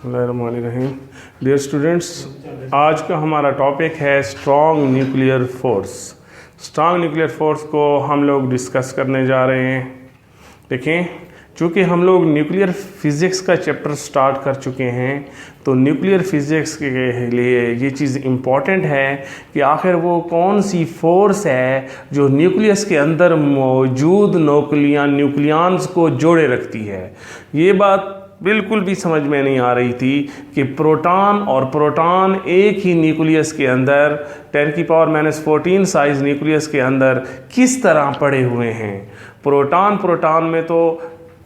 बिस्मिल्लाहिर्रहमानिर्रहीम। Dear students, आज का हमारा टॉपिक है strong nuclear force. Strong nuclear force को हम लोग डिस्कस करने जा रहे हैं। देखें, चूँकि हम लोग न्यूक्लियर फिज़िक्स का चैप्टर स्टार्ट कर चुके हैं, तो न्यूक्लियर फिज़िक्स के लिए ये चीज़ इम्पॉर्टेंट है कि आखिर वो कौन सी फोर्स है जो न्यूक्लियस के अंदर मौजूद न्यूक्लियंस को जोड़े रखती है। ये बात बिल्कुल भी समझ में नहीं आ रही थी कि प्रोटॉन और प्रोटॉन एक ही न्यूक्लियस के अंदर 10⁻⁻14 साइज न्यूक्लियस के अंदर किस तरह पड़े हुए हैं। प्रोटॉन में तो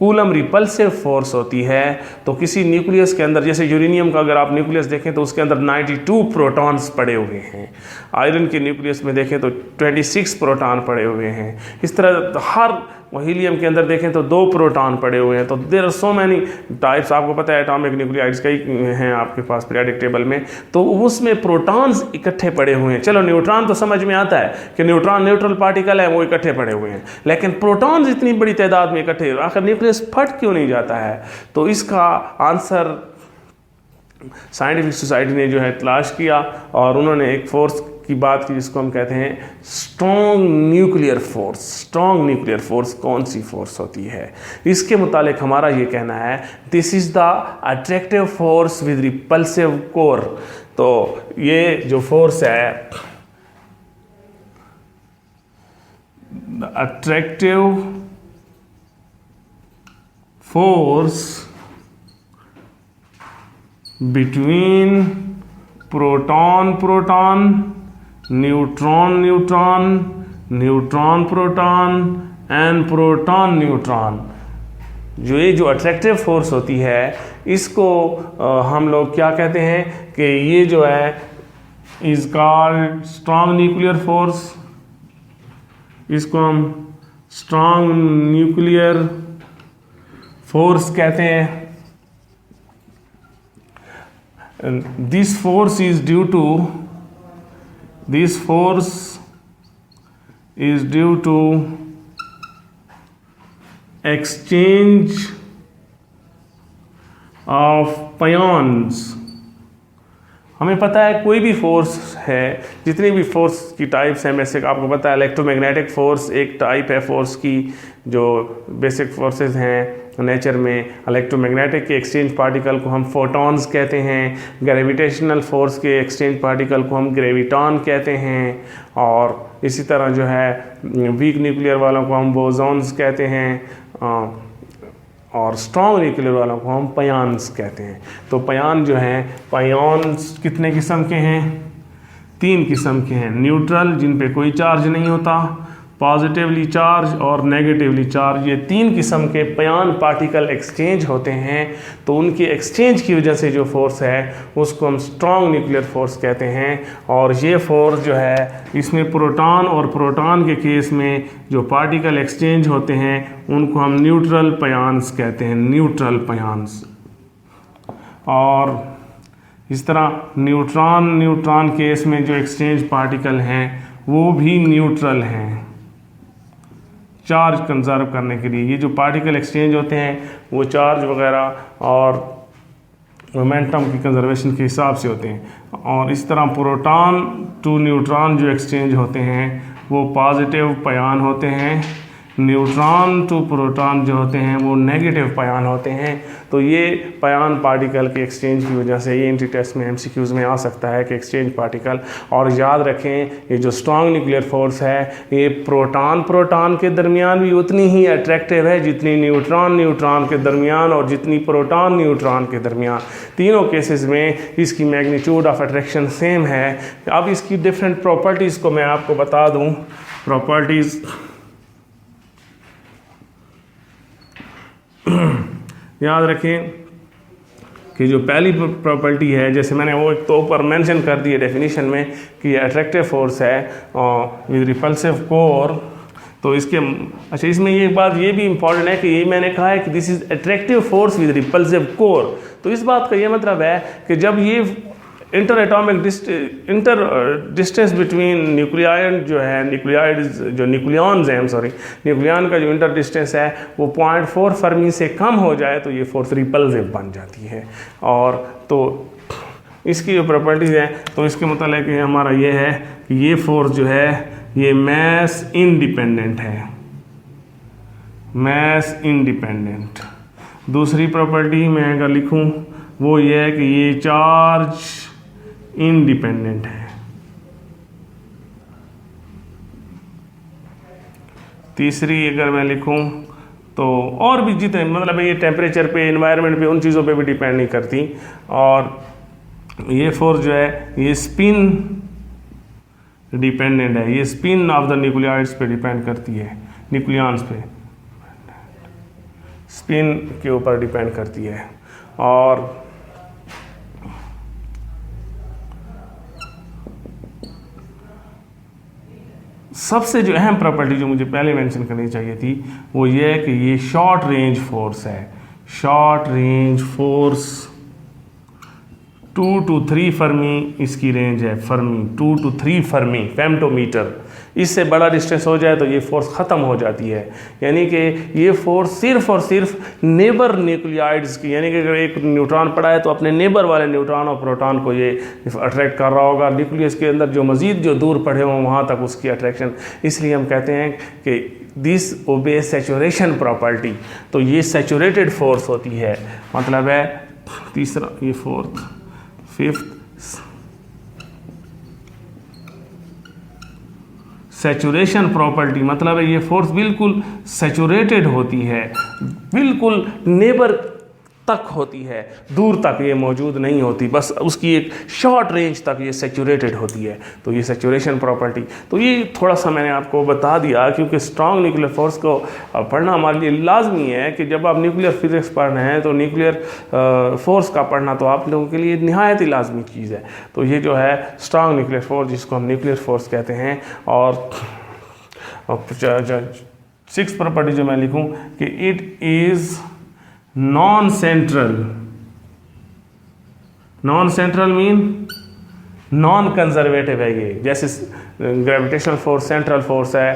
कूलम रिपल्सिव फोर्स होती है, तो किसी न्यूक्लियस के अंदर, जैसे यूरेनियम का अगर आप न्यूक्लियस देखें तो उसके अंदर 92 प्रोटॉन्स पड़े हुए हैं। आयरन के न्यूक्लियस में देखें तो 26 प्रोटॉन पड़े हुए हैं। इस तरह हर हीलियम के अंदर देखें तो 2 प्रोटॉन पड़े हुए हैं। तो there are so many types, आपको पता है एटॉमिक न्यूक्लियाइड्स कई हैं आपके पास पीरियोडिक टेबल में, तो उसमें प्रोटॉन्स इकट्ठे पड़े हुए हैं। चलो न्यूट्रॉन तो समझ में आता है कि न्यूट्रॉन न्यूट्रल पार्टिकल है, वो इकट्ठे पड़े हुए हैं, लेकिन प्रोटॉन्स इतनी बड़ी तादाद में इकट्ठे, आखिर न्यूक्लियस फट क्यों नहीं जाता है? तो इसका आंसर साइंटिफिक सोसाइटी ने जो है तलाश किया और उन्होंने एक फोर्स की बात की जिसको हम कहते हैं strong nuclear force. Strong nuclear force कौन सी फोर्स होती है? इसके मुतालिक हमारा ये कहना है, this is the attractive force with repulsive core. तो ये जो फोर्स है, attractive force between proton neutron proton and proton neutron, जो अट्रैक्टिव फोर्स होती है, इसको हम लोग क्या कहते हैं कि ये जो है is called strong nuclear force. इसको हम स्ट्रॉन्ग न्यूक्लियर फोर्स कहते हैं। This force is due to exchange of pions। हमें पता है कोई भी फोर्स है, जितनी भी फोर्स की टाइप्स हैं, वैसे आपको पता है इलेक्ट्रोमैग्नेटिक फोर्स एक टाइप है फोर्स की। जो बेसिक फोर्सेस हैं नेचर में, इलेक्ट्रोमैग्नेटिक के एक्सचेंज पार्टिकल को हम फोटॉन्स कहते हैं, ग्रेविटेशनल फोर्स के एक्सचेंज पार्टिकल को हम ग्रेविटॉन कहते हैं, और इसी तरह जो है वीक न्यूक्लियर वालों को हम बोसॉन्स कहते हैं, और स्ट्रॉन्ग न्यूक्लियर वालों को हम पयान्स कहते हैं। तो पयान जो हैं, पयान्स कितने किस्म के हैं? 3 किस्म के हैं। न्यूट्रल, जिन पे कोई चार्ज नहीं होता, पॉजिटिवली चार्ज और नेगेटिवली चार्ज, ये 3 किस्म के पयान पार्टिकल एक्सचेंज होते हैं। तो उनके एक्सचेंज की वजह से जो फोर्स है उसको हम स्ट्रॉन्ग न्यूक्लियर फोर्स कहते हैं। और ये फोर्स जो है, इसमें प्रोटॉन और प्रोटॉन के केस में जो पार्टिकल एक्सचेंज होते हैं उनको हम न्यूट्रल पयान्स कहते हैं, न्यूट्रल पयान्स। और इस तरह न्यूट्रॉन केस में जो एक्सचेंज पार्टिकल हैं वो भी न्यूट्रल हैं, चार्ज कंजर्व करने के लिए। ये जो पार्टिकल एक्सचेंज होते हैं वो चार्ज वगैरह और मोमेंटम की कंजर्वेशन के हिसाब से होते हैं। और इस तरह प्रोटॉन टू न्यूट्रॉन जो एक्सचेंज होते हैं वो पॉजिटिव पयान होते हैं, न्यूट्रॉन टू प्रोटॉन जो होते हैं वो नेगेटिव पयान होते हैं। तो ये पयान पार्टिकल के एक्सचेंज की वजह से ये एंट्री टेस्ट में MCQs में आ सकता है कि एक्सचेंज पार्टिकल। और याद रखें, ये जो स्ट्रॉन्ग न्यूक्लियर फोर्स है ये प्रोटॉन के दरमियान भी उतनी ही अट्रैक्टिव है जितनी न्यूट्रॉन के दरमियान और जितनी प्रोटॉन न्यूट्रॉन के दरमियान। तीनों केसेस में इसकी मैग्नीट्यूड ऑफ अट्रैक्शन सेम है। अब इसकी डिफरेंट प्रॉपर्टीज़ को मैं आपको बता दूँ। प्रॉपर्टीज़ याद रखें कि जो पहली प्रॉपर्टी है, जैसे मैंने वो एक तो ऊपर मेंशन कर दी है डेफिनेशन में कि अट्रैक्टिव फोर्स है विद रिपल्सिव कोर। तो इसके अच्छा, इसमें ये बात ये भी इम्पॉर्टेंट है कि ये मैंने कहा है कि this is attractive force with repulsive core. तो इस बात का ये मतलब है कि जब ये इंटर डिस्टेंस बिटवीन न्यूक्लियाइड जो है, न्यूक्लियाइड जो न्यूक्लियॉन्स हैं, सॉरी, न्यूक्लियॉन का जो इंटर डिस्टेंस है वो 0.4 फर्मी से कम हो जाए तो ये फोर्स रिपल्सिव बन जाती है। और तो इसकी जो प्रॉपर्टीज़ हैं तो इसके मतलब हमारा ये है कि ये फोर्स जो है ये मैस इंडिपेंडेंट है, मैस इंडिपेंडेंट। दूसरी प्रॉपर्टी मैं अगर लिखूं वो ये है कि ये चार्ज इंडिपेंडेंट है। तीसरी अगर मैं लिखूं तो और भी जितने मतलब ये टेम्परेचर पे, एनवायरनमेंट पे, उन चीज़ों पे भी डिपेंड नहीं करती। और ये फोर्स जो है ये स्पिन डिपेंडेंट है, ये स्पिन ऑफ द न्यूक्लियाइड्स पे डिपेंड करती है, न्यूक्लियॉन्स पे स्पिन के ऊपर डिपेंड करती है। और सबसे जो अहम प्रॉपर्टी जो मुझे पहले मेंशन करनी चाहिए थी वो ये है कि ये शॉर्ट रेंज फोर्स है। Short range force 2 to 3 Fermi इसकी रेंज है, फर्मी 2 to 3 फर्मी फेम्टोमीटर। इससे बड़ा डिस्टेंस हो जाए तो ये फोर्स ख़त्म हो जाती है। यानी कि ये फोर्स सिर्फ और सिर्फ नेबर न्यूक्लियाइड्स की, यानी कि अगर एक न्यूट्रॉन पड़ा है तो अपने नेबर वाले न्यूट्रॉन और प्रोटॉन को ये अट्रैक्ट कर रहा होगा। न्यूक्लियस के अंदर जो मज़ीद जो दूर पड़े हों वहाँ तक उसकी अट्रैक्शन, इसलिए हम कहते हैं कि दिस ओबे सैचुरेशन प्रॉपर्टी। तो ये सैचुरेटेड फोर्स होती है, मतलब है तीसरा, ये फोर्थ, फिफ्थ, सैचुरेशन प्रॉपर्टी मतलब है ये फोर्स बिल्कुल सैचुरेटेड होती है, बिल्कुल नेबर तक होती है, दूर तक ये मौजूद नहीं होती, बस उसकी एक शॉर्ट रेंज तक ये सैचुरेटेड होती है। तो ये सैचुरेशन प्रॉपर्टी, तो ये थोड़ा सा मैंने आपको बता दिया क्योंकि स्ट्रॉन्ग न्यूक्लियर फोर्स को पढ़ना हमारे लिए लाजमी है कि जब आप न्यूक्लियर फिजिक्स पढ़ रहे हैं तो न्यूक्लियर फोर्स का पढ़ना तो आप लोगों के लिए निहायत ही लाजमी चीज़ है। तो ये जो है स्ट्रॉन्ग न्यूक्लियर फोर्स, जिसको हम न्यूक्लियर फोर्स कहते हैं। और 6th प्रॉपर्टी जो मैं लिखूं कि it is non central. Non central mean non conservative है ये, जैसे ग्रेविटेशनल फोर्स सेंट्रल फोर्स है,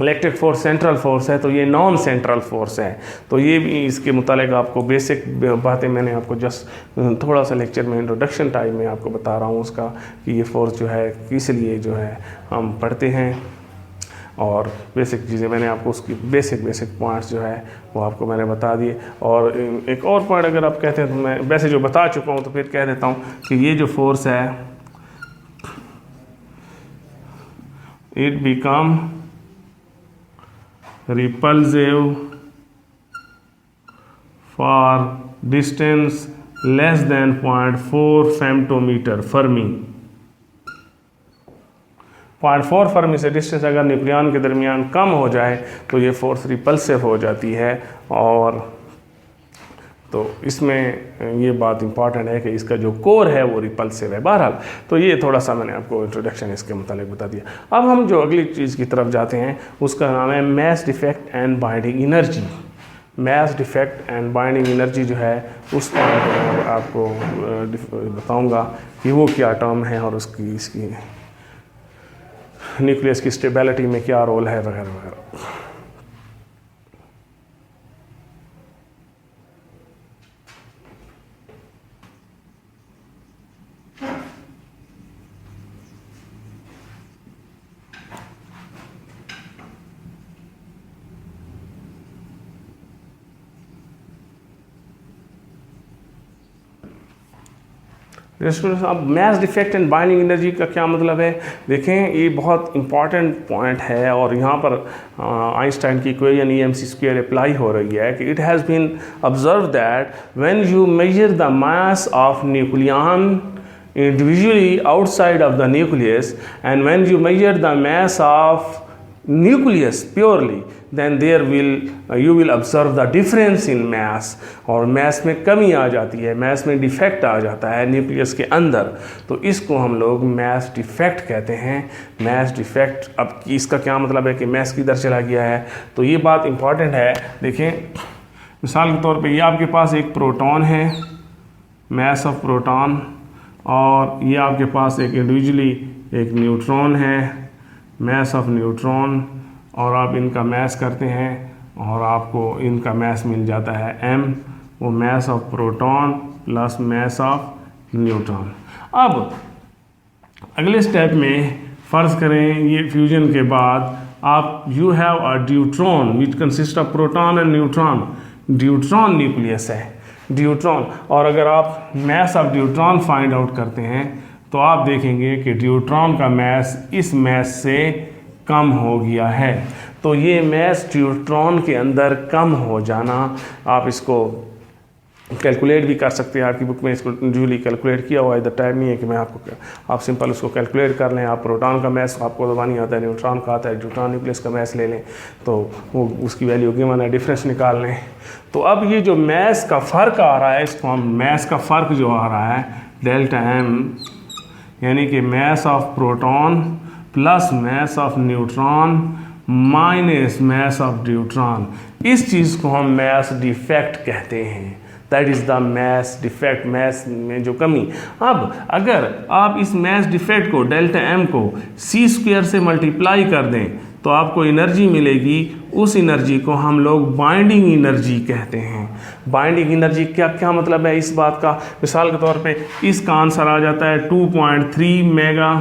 इलेक्ट्रिक फोर्स सेंट्रल फोर्स है, तो ये नॉन सेंट्रल फोर्स है। तो ये भी इसके मुतालिक आपको बेसिक बातें मैंने आपको जस्ट थोड़ा सा लेक्चर में इंट्रोडक्शन टाइम में आपको बता रहा हूँ उसका, कि ये फोर्स जो है किस लिए जो है हम पढ़ते हैं। और बेसिक चीज़ें मैंने आपको उसकी बेसिक पॉइंट्स जो है वो आपको मैंने बता दिए। और एक और पॉइंट अगर आप कहते हैं तो मैं वैसे जो बता चुका हूँ तो फिर कह देता हूँ कि ये जो फोर्स है it become repulsive for distance less than 0.4 femtometre fermi. 0.4 fermi से डिस्टेंस अगर न्यूक्लियॉन के दरमियान कम हो जाए तो ये फोर्स रिपल्सिव हो जाती है। और तो इसमें ये बात इंपॉर्टेंट है कि इसका जो कोर है वो रिपल्सिव है। बहरहाल तो ये थोड़ा सा मैंने आपको इंट्रोडक्शन इसके मुतालिक बता दिया। अब हम जो अगली चीज़ की तरफ जाते हैं उसका नाम है mass defect and binding energy. Mass defect and binding energy जो है उस पॉइंट पर आपको बताऊँगा कि वो क्या टर्म है और उसकी इसकी न्यूक्लियस की स्टेबिलिटी में क्या रोल है वगैरह वगैरह। अब mass defect and binding energy का क्या मतलब है, देखें ये बहुत इंपॉर्टेंट पॉइंट है। और यहाँ पर आइंस्टाइन की इक्वेशन EmC² अप्लाई हो रही है कि it has been observe that when you measure the mass of nucleon individually outside of the nucleus and when you measure the mass of nucleus purely then you will observe the difference in mass। और mass में कमी आ जाती है, mass में defect आ जाता है nucleus के अंदर, तो इसको हम लोग mass डिफेक्ट कहते हैं। mass डिफेक्ट, अब इसका क्या मतलब है कि mass किधर चला गया है, तो ये बात इंपॉर्टेंट है। देखें मिसाल के तौर पे ये आपके पास एक प्रोटॉन है, mass ऑफ प्रोटॉन और ये आपके पास एक इंडिविजुअली एक न्यूट्रॉन है, मैस ऑफ न्यूट्रॉन, और आप इनका मैस करते हैं और आपको इनका मैस मिल जाता है m, वो mess of proton plus mass of neutron. अब अगले स्टेप में फ़र्ज़ करें ये फ्यूजन के बाद आप you have a deuteron which consist of proton and neutron, deuteron nucleus है ड्यूट्रॉन, और अगर आप mess of deuteron find out करते हैं तो आप देखेंगे कि ड्यूट्रॉन का मैस इस मैस से कम हो गया है। तो ये मैस ड्यूट्रॉन के अंदर कम हो जाना, आप इसको कैलकुलेट भी कर सकते हैं, आपकी बुक में इसको यूजुअली कैलकुलेट किया हुआ है, इधर टाइम नहीं है कि मैं आपको, आप सिंपल उसको कैलकुलेट कर लें। आप प्रोटॉन का मैस आपको दबा नहीं आता है, न्यूट्रॉन का आता है, ड्यूट्रॉन न्यूक्लियस का मैस ले लें तो वो उसकी वैल्यू गिवन है, डिफरेंस निकाल लें। तो अब ये जो मैस का फ़र्क आ रहा है, इसको हम मैस का फ़र्क जो आ रहा है डेल्टा m, यानी कि mass of proton plus mass of neutron minus mass of deuteron, इस चीज़ को हम मैस डिफेक्ट कहते हैं। That is the mass defect, mass में जो कमी। अब अगर आप इस मैस डिफेक्ट को डेल्टा m को c² से मल्टीप्लाई कर दें तो आपको एनर्जी मिलेगी, उस एनर्जी को हम लोग बाइंडिंग एनर्जी कहते हैं। बाइंडिंग एनर्जी क्या क्या मतलब है इस बात का, मिसाल के तौर पे इसका आंसर आ जाता है 2.3 मेगा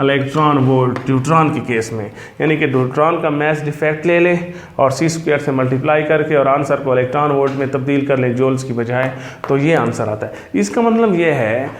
इलेक्ट्रॉन वोल्ट ड्यूट्रॉन के केस में, यानी कि ड्यूट्रॉन का मैस डिफेक्ट ले लें और c² से मल्टीप्लाई करके और आंसर को इलेक्ट्रॉन वोल्ट में तब्दील कर लें जूल्स की बजाय, तो ये आंसर आता है। इसका मतलब ये है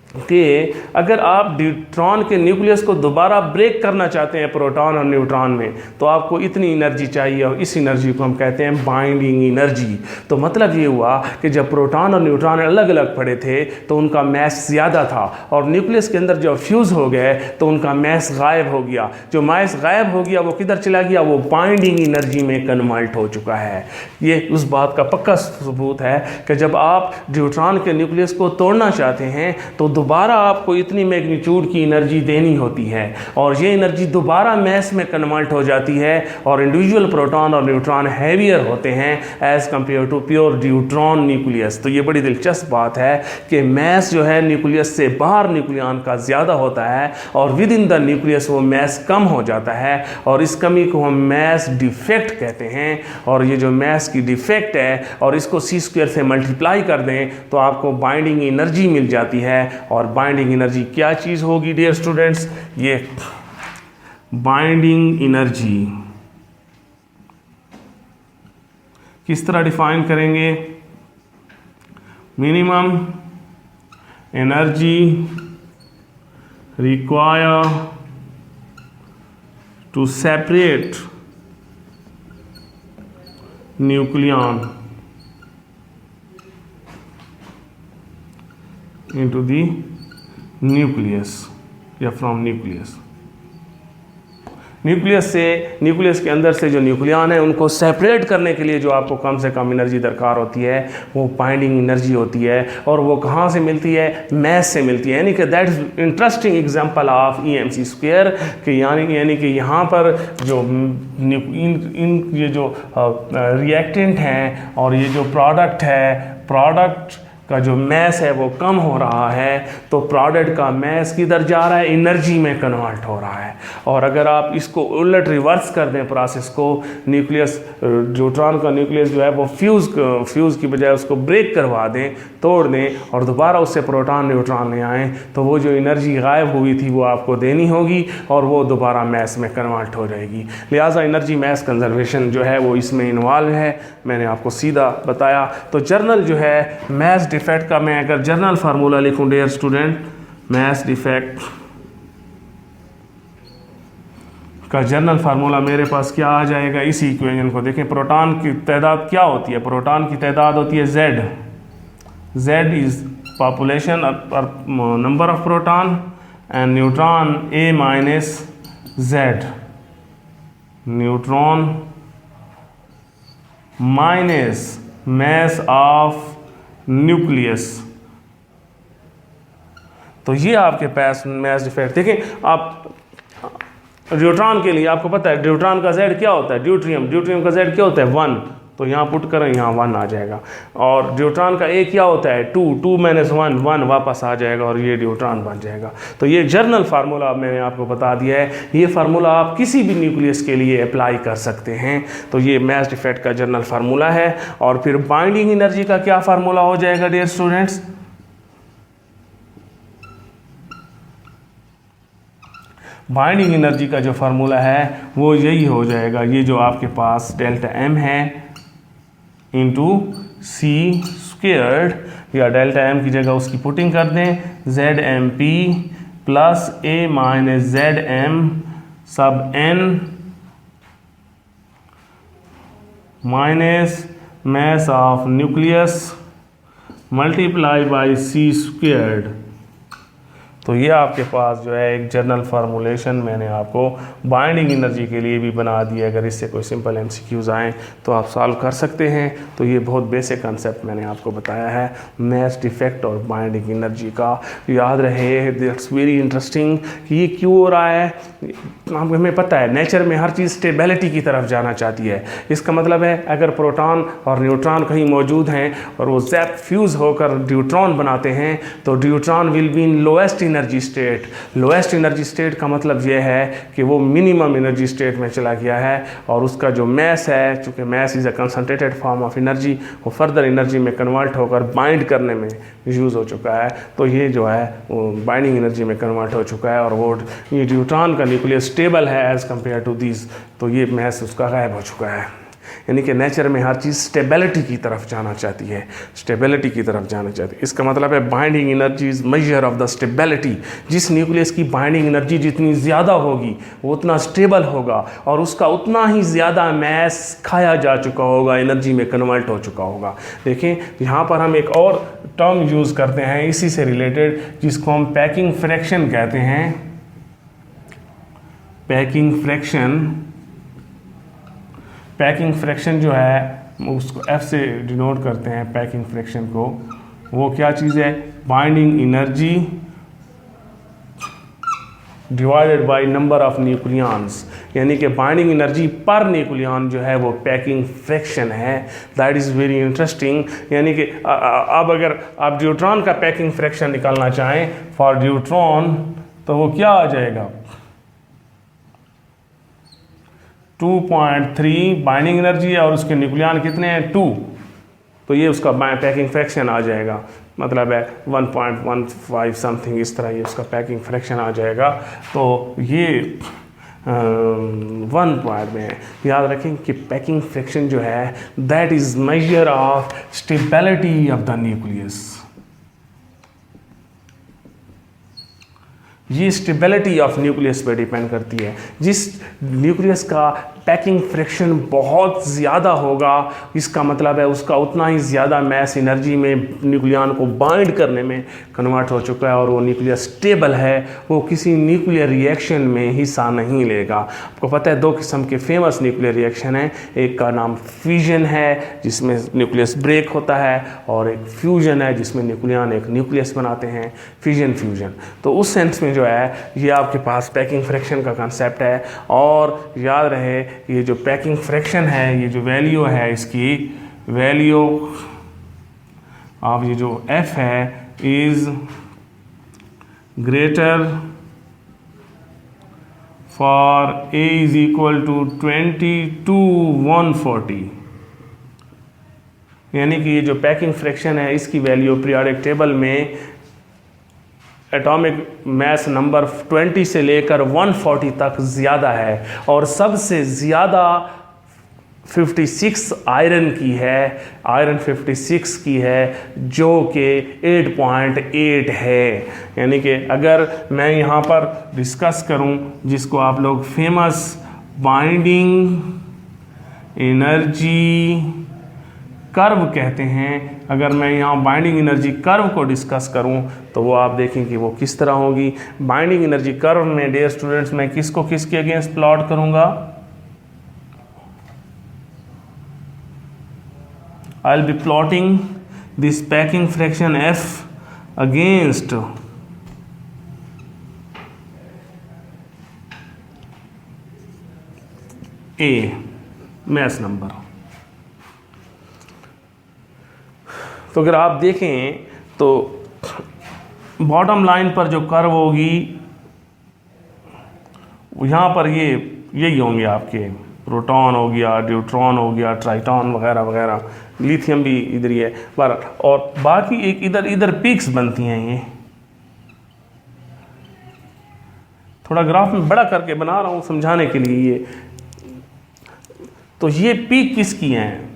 कि अगर आप न्यूट्रॉन के न्यूक्लियस को दोबारा ब्रेक करना चाहते हैं प्रोटॉन और न्यूट्रॉन में तो आपको इतनी एनर्जी चाहिए, और इस एनर्जी को हम कहते हैं बाइंडिंग एनर्जी। तो मतलब ये हुआ कि जब प्रोटॉन और न्यूट्रॉन अलग अलग पड़े थे तो उनका मैस ज़्यादा था, और न्यूक्लियस के अंदर जब फ्यूज़ हो गए तो उनका मैस गायब हो गया। जो मैस गायब हो गया वो किधर चला गया, वो बाइंडिंग एनर्जी में कन्वर्ट हो चुका है। ये उस बात का पक्का सबूत है कि जब आप न्यूट्रॉन के न्यूक्लियस को तोड़ना चाहते हैं तो दोबारा आपको इतनी मैग्नीट्यूड की एनर्जी देनी होती है, और ये एनर्जी दोबारा मैस में कन्वर्ट हो जाती है, और इंडिविजुअल प्रोटॉन और न्यूट्रॉन हैवियर होते हैं as compare to pure deuteron nucleus. तो ये बड़ी दिलचस्प बात है कि मैस जो है न्यूक्लियस से बाहर न्यूक्लियन का ज़्यादा होता है, और विद इन द न्यूक्लियस वो मैस कम हो जाता है, और इस कमी को हम मैस डिफेक्ट कहते हैं। और ये जो मैस की डिफेक्ट है और इसको c² से मल्टीप्लाई कर दें तो आपको बाइंडिंग एनर्जी मिल जाती है। और बाइंडिंग एनर्जी क्या चीज़ होगी डियर स्टूडेंट्स, ये बाइंडिंग एनर्जी किस तरह डिफाइन करेंगे, minimum energy require to separate nucleon into the nucleus या from nucleus। न्यूक्लियस के अंदर से जो न्यूक्लियन है उनको सेपरेट करने के लिए जो आपको कम से कम एनर्जी दरकार होती है वो बाइंडिंग एनर्जी होती है, और वो कहाँ से मिलती है, मैस से मिलती है। यानी कि that is interesting example of EMC² कि यानी कि यहाँ पर जो ये जो रिएक्टेंट हैं और ये जो प्रोडक्ट है, प्रोडक्ट का जो मैस है वो कम हो रहा है, तो प्रोडक्ट का मैस किधर जा रहा है, एनर्जी में कन्वर्ट हो रहा है। और अगर आप इसको उलट रिवर्स कर दें प्रोसेस को, न्यूक्लियस न्यूट्रॉन का न्यूक्लियस जो है वो फ्यूज़ की बजाय उसको ब्रेक करवा दें, तोड़ दें, और दोबारा उससे प्रोटॉन न्यूट्रॉन ले आएँ, तो वो जो एनर्जी गायब हुई थी वो आपको देनी होगी और वो दोबारा मैस में कन्वर्ट हो जाएगी। लिहाजा एनर्जी मैस कंजर्वेशन जो है वो इसमें इन्वॉल्व है, मैंने आपको सीधा बताया। तो जर्नल जो है मैस डिफेक्ट का, मैं अगर जर्नल फार्मूला लिखूं डियर स्टूडेंट, मैस डिफेक्ट का जर्नल फार्मूला मेरे पास क्या आ जाएगा, इसी इक्वेशन को देखें। प्रोटॉन की तादाद क्या होती है, प्रोटॉन की तादाद होती है Z is population number of proton, and neutron A minus Z, neutron minus mass of nucleus. तो ये आपके पास मैस डिफेक्ट। देखें आप ड्यूट्रॉन के लिए आपको पता है ड्यूट्रॉन का Z क्या होता है, ड्यूट्रियम का Z क्या होता है 1, तो यहाँ पुट करें, यहाँ 1 आ जाएगा। और न्यूट्रॉन का ए क्या होता है 2, 2 - 1 1 वापस आ जाएगा और ये न्यूट्रॉन बन जाएगा। तो ये जर्नल फार्मूला मैंने आपको बता दिया है। ये फार्मूला आप किसी भी न्यूक्लियस के लिए अप्लाई कर सकते हैं। तो ये मैच डिफेक्ट का जर्नल फार्मूला है। और फिर बाइंडिंग एनर्जी का क्या फार्मूला हो जाएगा डियर स्टूडेंट्स? बाइंडिंग एनर्जी का जो फार्मूला है वो यही हो जाएगा, ये जो आपके पास डेल्टा एम है इंटू सी स्क्वेयर्ड, या डेल्टा एम की जगह उसकी पुटिंग कर दें Z M P plus A minus Z M सब N minus mass of nucleus multiply by C squared. तो ये आपके पास जो है एक जर्नल फार्मूलेशन मैंने आपको बाइंडिंग एनर्जी के लिए भी बना दी है। अगर इससे कोई सिंपल एमसीक्यूज आएँ तो आप सॉल्व कर सकते हैं। तो ये बहुत बेसिक कंसेप्ट मैंने आपको बताया है मैच डिफेक्ट और बाइंडिंग एनर्जी का। याद रहे, दैट्स वेरी इंटरेस्टिंग कि ये क्यों हो रहा है। हमें पता है नेचर में हर चीज़ स्टेबिलिटी की तरफ जाना चाहती है। इसका मतलब है अगर प्रोटॉन और न्यूट्रॉन कहीं मौजूद हैं और वो जैप फ्यूज़ होकर ड्यूट्रॉन बनाते हैं तो deuteron will be in lowest energy state. Lowest energy state का मतलब यह है कि वो मिनिमम एनर्जी स्टेट में चला गया है और उसका जो मैस है, चूँकि mass is a concentrated form of energy, वो फर्दर एनर्जी में कन्वर्ट होकर बाइंड करने में यूज़ हो चुका है। तो ये जो है वो बाइंडिंग एनर्जी में कन्वर्ट हो चुका है और वो ये ड्यूट्रॉन का न्यूक्लियस स्टेबल है एज़ कम्पेयर टू दिस। तो ये मैस उसका गायब हो चुका है। यानी कि नेचर में हर चीज़ स्टेबिलिटी की तरफ जाना चाहती है, स्टेबिलिटी की तरफ जाना चाहती है। इसका मतलब है binding energy is measure of the stability. जिस न्यूक्लियस की बाइंडिंग एनर्जी जितनी ज़्यादा होगी वो उतना स्टेबल होगा और उसका उतना ही ज़्यादा मैस खाया जा चुका होगा, एनर्जी में कन्वर्ट हो चुका होगा। देखें यहाँ पर हम एक और टर्म यूज़ करते हैं इसी से रिलेटेड, जिसको हम पैकिंग फ्रैक्शन कहते हैं। पैकिंग फ्रैक्शन जो है उसको F से डिनोट करते हैं। पैकिंग फ्रैक्शन को वो क्या चीज़ है? Binding energy divided by number of nucleons, यानी कि बाइंडिंग एनर्जी पर न्यूक्लियॉन जो है वो पैकिंग फ्रैक्शन है। That is very interesting. यानी कि अब अगर आप न्यूट्रॉन का पैकिंग फ्रैक्शन निकालना चाहें फॉर न्यूट्रॉन तो वो क्या आ जाएगा? 2.3 बाइंडिंग एनर्जी है और उसके न्यूक्लियॉन कितने हैं? 2। तो ये उसका पैकिंग फ्रैक्शन आ जाएगा, मतलब है 1.15 समथिंग, इस तरह ये उसका पैकिंग फ्रैक्शन आ जाएगा। तो ये 1 पॉइंट में याद रखें कि पैकिंग फ्रैक्शन जो है that is measure of stability of the nucleus. ये स्टेबिलिटी ऑफ न्यूक्लियस पे डिपेंड करती है। जिस न्यूक्लियस का पैकिंग फ्रैक्शन बहुत ज़्यादा होगा, इसका मतलब है उसका उतना ही ज़्यादा मैस एनर्जी में न्यूक्लियन को बाइंड करने में कन्वर्ट हो चुका है और वो न्यूक्लियस स्टेबल है, वो किसी न्यूक्लियर रिएक्शन में हिस्सा नहीं लेगा। आपको पता है 2 किस्म के फेमस न्यूक्लियर रिएक्शन हैं, एक का नाम फ्यूजन है जिसमें न्यूक्लियस ब्रेक होता है, और एक फ्यूजन है जिसमें न्यूक्लियन एक न्यूक्लियस बनाते हैं, फिजन फ्यूजन। तो उस सेंस में जो है ये आपके पास पैकिंग फ्रैक्शन का कंसेप्ट है। और याद रहे ये जो पैकिंग फ्रैक्शन है, ये जो वैल्यू है, इसकी वैल्यू ऑफ ये जो F है is greater for A is equal to 20 to 140। यानी कि ये जो पैकिंग फ्रैक्शन है इसकी वैल्यू पीरियोडिक टेबल में एटॉमिक मैस नंबर 20 से लेकर 140 तक ज़्यादा है, और सबसे ज़्यादा 56 आयरन की है, आयरन 56 की है जो कि 8.8 है। यानी कि अगर मैं यहाँ पर डिस्कस करूँ जिसको आप लोग फेमस बाइंडिंग एनर्जी कर्व कहते हैं, अगर मैं यहाँ बाइंडिंग एनर्जी कर्व को डिस्कस करूँ तो वो आप देखें कि वो किस तरह होगी। बाइंडिंग एनर्जी कर्व में डियर स्टूडेंट्स मैं किसको किसके अगेंस्ट प्लॉट करूँगा? I will be plotting this packing fraction F against A mass number. तो अगर आप देखें तो बॉटम लाइन पर जो कर्व होगी यहाँ पर यही होंगे आपके, प्रोटॉन हो गया, न्यूट्रॉन हो गया, ट्राइटॉन वगैरह वगैरह, लिथियम भी इधर ही है पर, और बाकी एक इधर पीक्स बनती हैं। ये थोड़ा ग्राफ में बड़ा करके बना रहा हूँ समझाने के लिए। ये तो ये पीक किसकी हैं?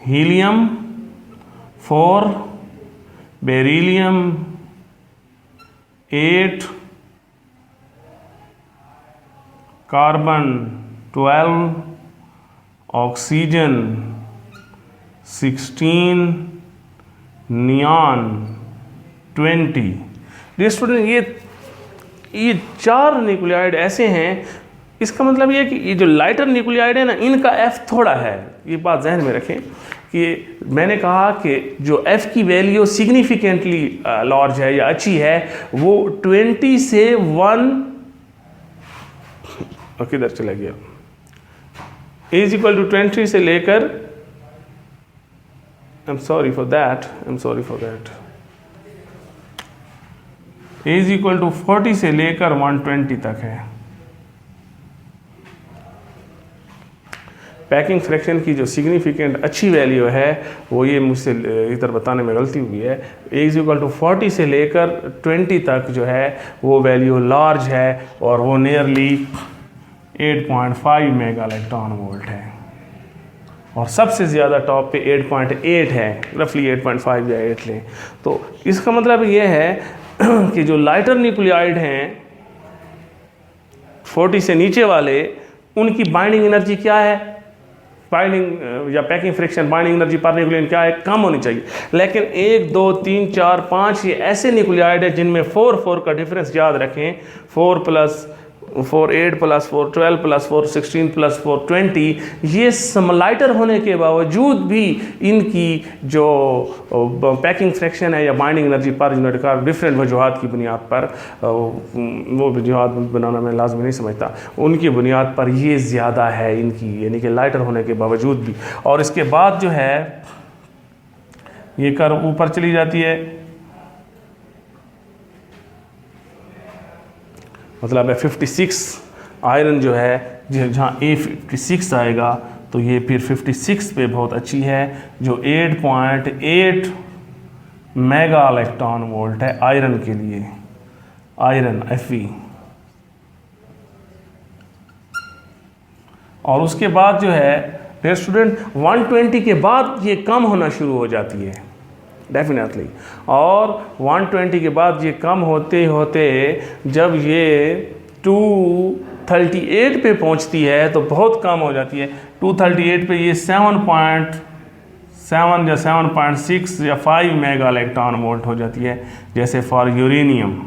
Helium 4, beryllium 8, carbon 12, oxygen 16, neon 20। Dear student, ये 4 न्यूक्लियाइड ऐसे हैं, इसका मतलब ये है कि ये जो लाइटर न्यूक्लियाइड है ना, इनका F थोड़ा है। ये बात जहन में रखें कि मैंने कहा कि जो F की वैल्यू सिग्निफिकेंटली लार्ज है या अच्छी है, वो 20 से 1 किधर चला गया, इज इक्वल टू 20 से लेकर, I am sorry for that, is equal to 40 से लेकर 120 तक है। पैकिंग फ्रैक्शन की जो सिग्निफिकेंट अच्छी वैल्यू है वो ये मुझसे इधर बताने में गलती हुई है, इज इक्वल टू 40 से लेकर 20 तक जो है वो वैल्यू लार्ज है और वो नियरली 8.5 मेगा इलेक्ट्रॉन वोल्ट है, और सबसे ज़्यादा टॉप पे 8.8 है, रफली 8.5 या 8 लें। तो इसका मतलब ये है कि जो लाइटर न्यूक्लियाइड हैं 40 से नीचे वाले, उनकी बाइंडिंग एनर्जी क्या है, बाइंडिंग या packing friction binding energy per nucleon क्या है, कम होनी चाहिए। लेकिन 1 2 3 4 5 ये ऐसे न्यूक्लियाइड है जिनमें 4 का डिफरेंस याद रखें, 4 + 4 8 + 4 12 + 4 16 + 4 20। ये समलाइटर होने के बावजूद भी इनकी जो पैकिंग फ्रैक्शन है या बाइंडिंग एनर्जी पर यूनिट का डिफरेंट वजूहत की बुनियाद पर, वो वजूहत बनाना मैं लाजमी नहीं समझता, उनकी बुनियाद पर ये ज़्यादा है इनकी, यानी कि लाइटर होने के बावजूद भी। और इसके बाद जो है ये कर्व ऊपर चली जाती है, मतलब है 56 आयरन जो है, जहाँ A56 आएगा तो ये फिर 56 पे बहुत अच्छी है, जो 8.8 मेगा इलेक्ट्रॉन वोल्ट है आयरन के लिए, आयरन Fe। और उसके बाद जो है डियर स्टूडेंट 120 के बाद ये कम होना शुरू हो जाती है डेफिनेटली, और 120 के बाद ये कम होते होते जब ये 238 पे पहुंचती है तो बहुत कम हो जाती है। 238 पे ये 7.7 या 7.6 या 5 मेगा इलेक्ट्रॉन वोल्ट हो जाती है, जैसे फॉर यूरेनियम।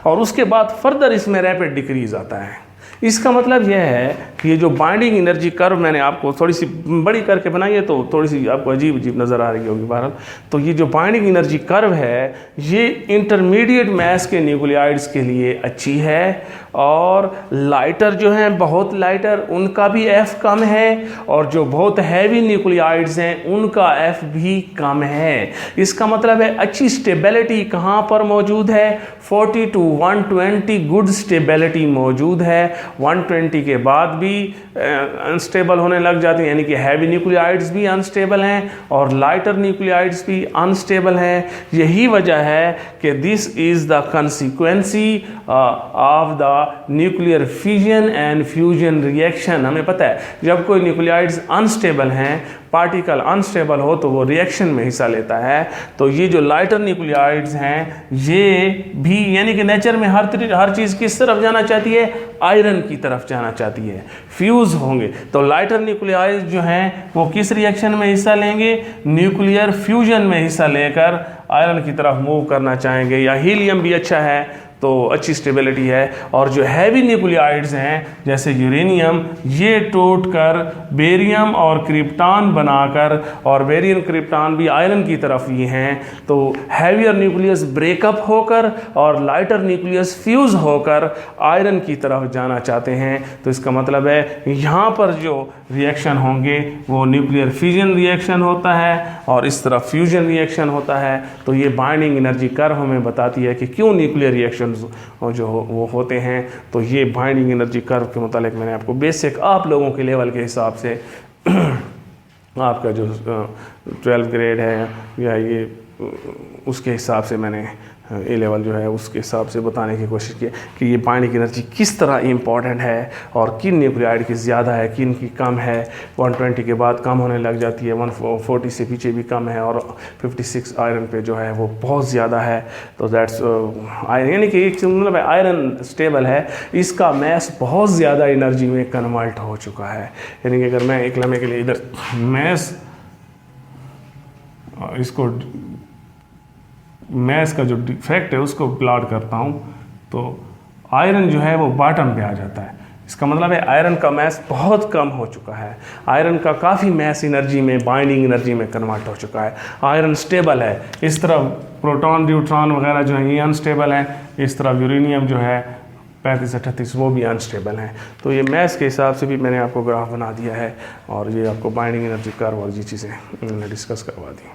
और उसके बाद फर्दर इसमें रैपिड डिक्रीज आता है। इसका मतलब यह है कि ये जो बाइंडिंग एनर्जी कर्व मैंने आपको थोड़ी सी बड़ी करके बनाई है तो थोड़ी सी आपको अजीब अजीब नज़र आ रही होगी बहरहाल। तो ये जो बाइंडिंग एनर्जी कर्व है ये इंटरमीडिएट मास के न्यूक्लियाइड्स के लिए अच्छी है, और लाइटर जो हैं बहुत लाइटर उनका भी F कम है, और जो बहुत हैवी न्यूक्लियाइड्स हैं उनका F भी कम है। इसका मतलब है अच्छी स्टेबिलिटी कहाँ पर मौजूद है, 40 to 120 गुड स्टेबिलिटी मौजूद है। 120 के बाद भी अनस्टेबल होने लग जाती हैं, यानी कि हैवी न्यूक्लियाइड्स भी अनस्टेबल हैं और लाइटर न्यूक्लियाइड्स भी अनस्टेबल हैं। यही वजह है कि this is the consequency of the nuclear fission and fusion reaction. हमें पता है जब कोई न्यूक्लियाइड्स अनस्टेबल हैं, पार्टिकल अनस्टेबल हो तो वो रिएक्शन में हिस्सा लेता है। तो ये जो लाइटर न्यूक्लियाइड्स हैं ये भी, यानी कि नेचर में हर चीज़ किस तरफ जाना चाहती है, आयरन की तरफ जाना चाहती है, फ्यूज़ होंगे। तो लाइटर न्यूक्लियाइड्स जो हैं वो किस रिएक्शन में हिस्सा लेंगे, न्यूक्लियर फ्यूजन में हिस्सा लेकर आयरन की तरफ मूव करना चाहेंगे। या हीलियम भी अच्छा है तो अच्छी स्टेबिलिटी है। और जो हैवी न्यूक्लियाइड्स हैं जैसे यूरेनियम, ये टूट कर बेरियम और क्रिप्टॉन बनाकर, और बेरियम क्रिप्टॉन भी आयरन की तरफ ही हैं, तो हैवियर न्यूक्लियस ब्रेकअप होकर और लाइटर न्यूक्लियस फ्यूज़ होकर आयरन की तरफ जाना चाहते हैं। तो इसका मतलब है यहाँ पर जो रिएक्शन होंगे वो न्यूक्लियर फ्यूजन रिएक्शन होता है और इस तरफ फ्यूजन रिएक्शन होता है। तो ये बाइंडिंग एनर्जी कर्व हमें बताती है कि क्यों न्यूक्लियर रिएक्शन जो वो होते हैं। तो ये बाइंडिंग एनर्जी कर्व के मुतालिक मैंने आपको बेसिक आप लोगों के लेवल के हिसाब से आपका जो 12th ग्रेड है या ये उसके हिसाब से मैंने ए लेवल जो है उसके हिसाब से बताने की कोशिश की कि ये बाइंडिंग एनर्जी किस तरह इम्पॉर्टेंट है और किन न्यूक्लियाइड की ज़्यादा है, किन की कम है। 120 के बाद कम होने लग जाती है, 140 से पीछे भी कम है, और 56 आयरन पे जो है वो बहुत ज़्यादा है। तो दैट्स आयरन, यानी कि एक मतलब आयरन स्टेबल है, इसका मैस बहुत ज़्यादा एनर्जी में कन्वर्ट हो चुका है। यानी कि अगर मैं एक लम्हे के लिए इधर मैस का जो डिफेक्ट है उसको प्लॉट करता हूँ तो आयरन जो है वो बॉटम पे आ जाता है। इसका मतलब है आयरन का मैस बहुत कम हो चुका है, आयरन का काफ़ी मैस एनर्जी में, बाइंडिंग एनर्जी में कन्वर्ट हो चुका है। आयरन स्टेबल है, इस तरफ प्रोटॉन न्यूट्रॉन वगैरह जो है ये अनस्टेबल है, इस तरफ यूरेनियम जो है 35-38 वो भी अनस्टेबल हैं। तो ये मैथ्स के हिसाब से भी मैंने आपको ग्राफ बना दिया है और ये आपको बाइंडिंग एनर्जी कर्व और ये चीज़ें मैंने डिस्कस करवा दी।